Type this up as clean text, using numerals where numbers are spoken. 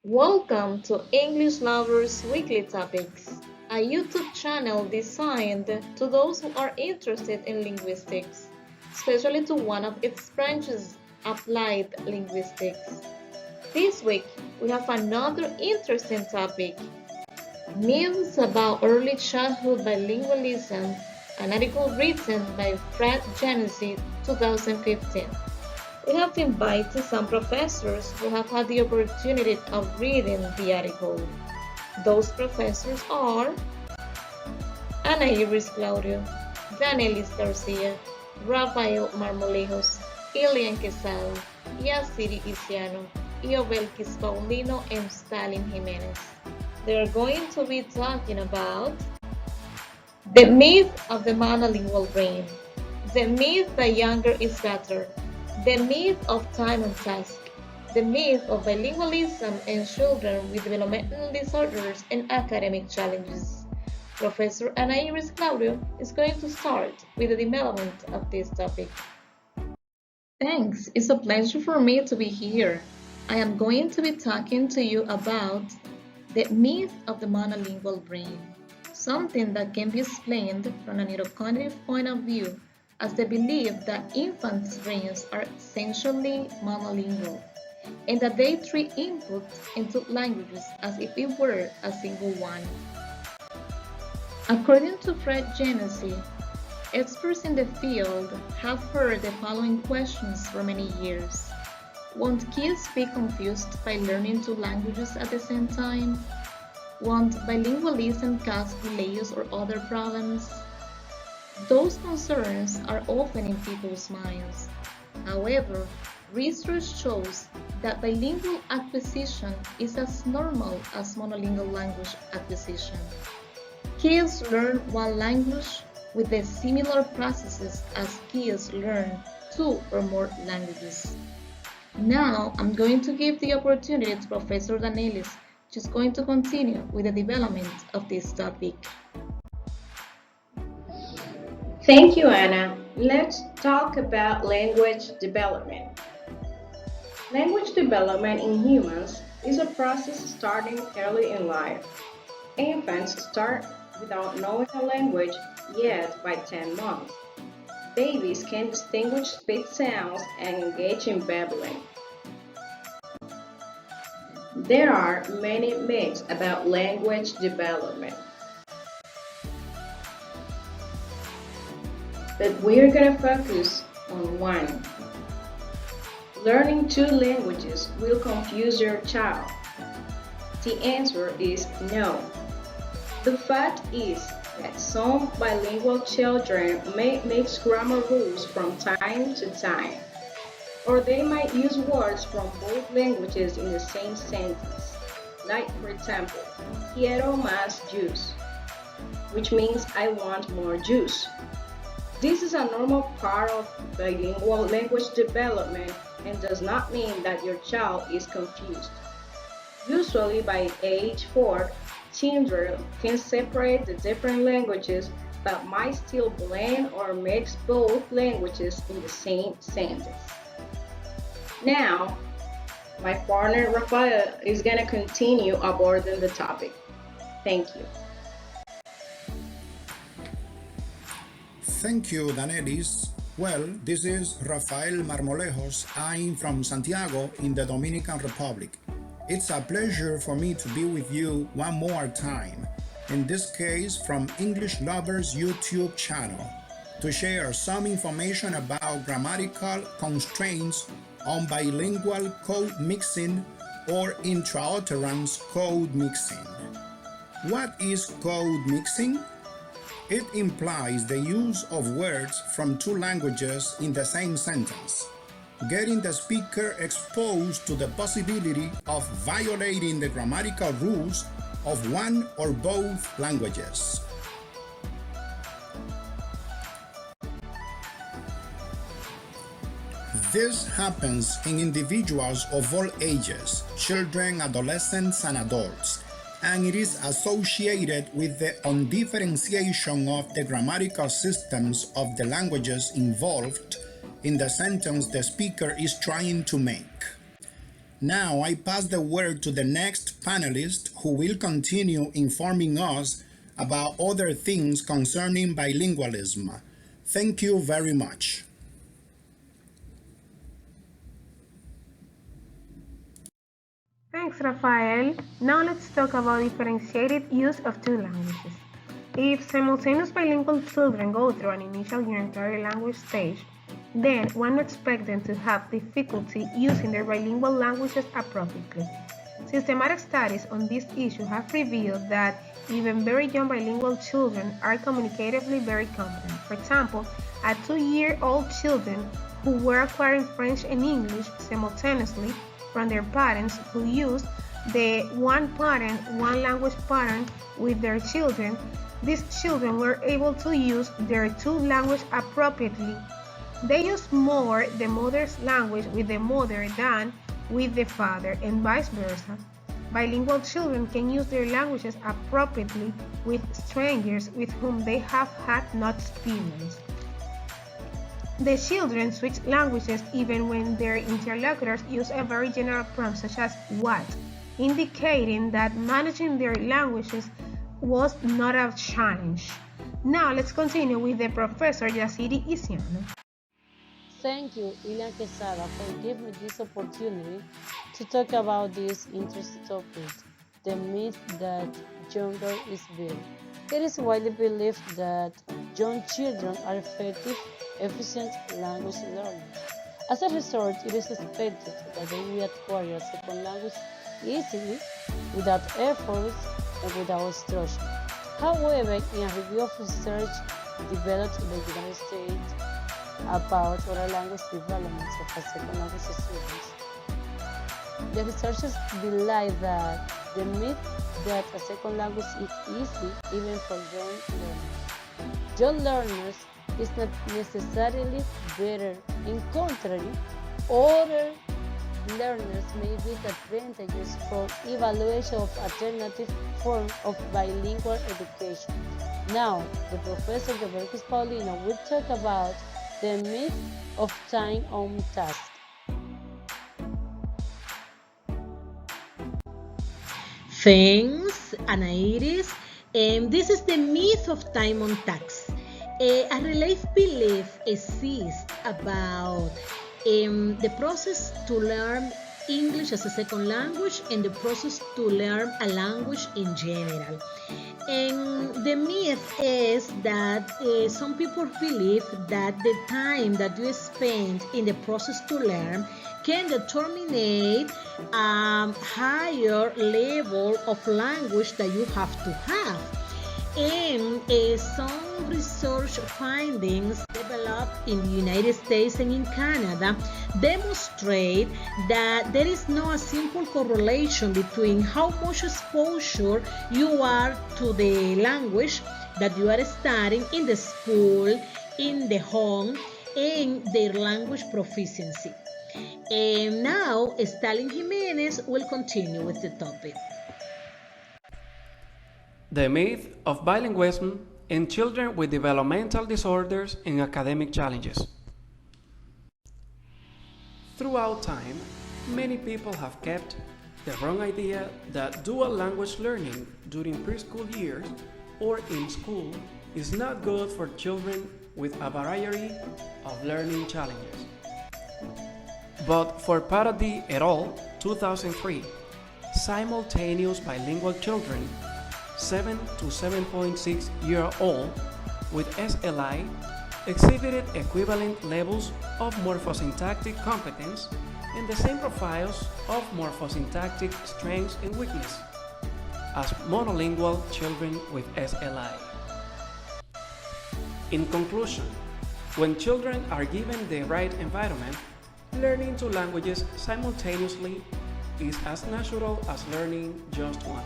Welcome to English Lovers Weekly Topics, a YouTube channel designed to those who are interested in linguistics, especially to one of its branches, applied linguistics. This week, we have another interesting topic: myths about early childhood bilingualism, an article written by Fred Genesee, 2015. We have invited some professors who have had the opportunity of reading the article. Those professors are Ana Iris Claudio, Danelis Garcia, Rafael Marmolejos, Ilian Quesada, Yaciri Isiano, Iobelkis Paulino, and Stalin Jimenez. They are going to be talking about the myth of the monolingual brain, the myth that younger is better, the myth of time and task, the myth of bilingualism in children with developmental disorders and academic challenges. Professor Ana Iris Claudio is going to start with the development of this topic. Thanks, it's a pleasure for me to be here. I am going to be talking to you about the myth of the monolingual brain, something that can be explained from a neurocognitive point of view as the belief that infants' brains are essentially monolingual and that they treat input into languages as if it were a single one. According to Fred Genesee, experts in the field have heard the following questions for many years. Won't kids be confused by learning two languages at the same time? Won't bilingualism cause delays or other problems? Those concerns are often in people's minds. However, research shows that bilingual acquisition is as normal as monolingual language acquisition. Kids learn one language with the similar processes as kids learn two or more languages. Now, I'm going to give the opportunity to Professor Danelis, who's going to continue with the development of this topic. Thank you, Anna. Let's talk about language development. Language development in humans is a process starting early in life. Infants start without knowing a language yet by 10 months. Babies can distinguish speech sounds and engage in babbling. There are many myths about language development, but we're going to focus on one. Learning two languages will confuse your child. The answer is no. The fact is that some bilingual children may mix grammar rules from time to time, or they might use words from both languages in the same sentence. Like, for example, quiero más juice, which means I want more juice. This is a normal part of bilingual language development and does not mean that your child is confused. Usually by age 4, children can separate the different languages but might still blend or mix both languages in the same sentence. Now, my partner Rafael is going to continue aborting the topic. Thank you. Thank you, Danelis. Well, this is Rafael Marmolejos. I'm from Santiago in the Dominican Republic. It's a pleasure for me to be with you one more time, in this case from English Lovers YouTube channel, to share some information about grammatical constraints on bilingual code mixing or intra-utterance code mixing. What is code mixing? It implies the use of words from two languages in the same sentence, getting the speaker exposed to the possibility of violating the grammatical rules of one or both languages. This happens in individuals of all ages, children, adolescents, and adults, and it is associated with the undifferentiation of the grammatical systems of the languages involved in the sentence the speaker is trying to make. Now I pass the word to the next panelist who will continue informing us about other things concerning bilingualism. Thank you very much. Thanks, Rafael. Now let's talk about differentiated use of two languages. If simultaneous bilingual children go through an initial unitary language stage, then one would expect them to have difficulty using their bilingual languages appropriately. Systematic studies on this issue have revealed that even very young bilingual children are communicatively very competent. For example, at 2-year-old children who were acquiring French and English simultaneously from their parents who used the one parent, one language pattern with their children, these children were able to use their two languages appropriately. They use more the mother's language with the mother than with the father, and vice versa. Bilingual children can use their languages appropriately with strangers with whom they have had no experience. The children switch languages even when their interlocutors use a very general prompt such as what, indicating that managing their languages was not a challenge. Now let's continue with the Professor Yaciri Isiano. Thank you, Ilia Quesada, for giving me this opportunity to talk about this interesting topic, the myth that younger is better. It is widely believed that young children are effective, efficient language learners. As a result, it is expected that they will acquire a second language easily, without efforts and without instruction. However, in a review of research developed in the United States about oral language development of a second language students, the researchers believe that the myth that a second language is easy even for young learners. Young learners is not necessarily better. In contrary, older learners may get advantages from evaluation of alternative forms of bilingual education. Now, the Professor Gabriel Paulino will talk about the myth of time on task. Thanks, Anairis. This is the myth of time on task. A relative belief exists about the process to learn English as a second language and the process to learn a language in general. And the myth is that some people believe that the time that you spend in the process to learn can determine a higher level of language that you have to have. And some research findings developed in the United States and in Canada demonstrate that there is no simple correlation between how much exposure you are to the language that you are studying in the school, in the home, and their language proficiency. And now, Stalin Jimenez will continue with the topic. The myth of bilingualism in children with developmental disorders and academic challenges. Throughout time, many people have kept the wrong idea that dual language learning during preschool years or in school is not good for children with a variety of learning challenges. But for Paradis et al. 2003, simultaneous bilingual children 7 to 7.6-year-old with SLI exhibited equivalent levels of morphosyntactic competence and the same profiles of morphosyntactic strengths and weakness as monolingual children with SLI. In conclusion, when children are given the right environment, learning two languages simultaneously is as natural as learning just one.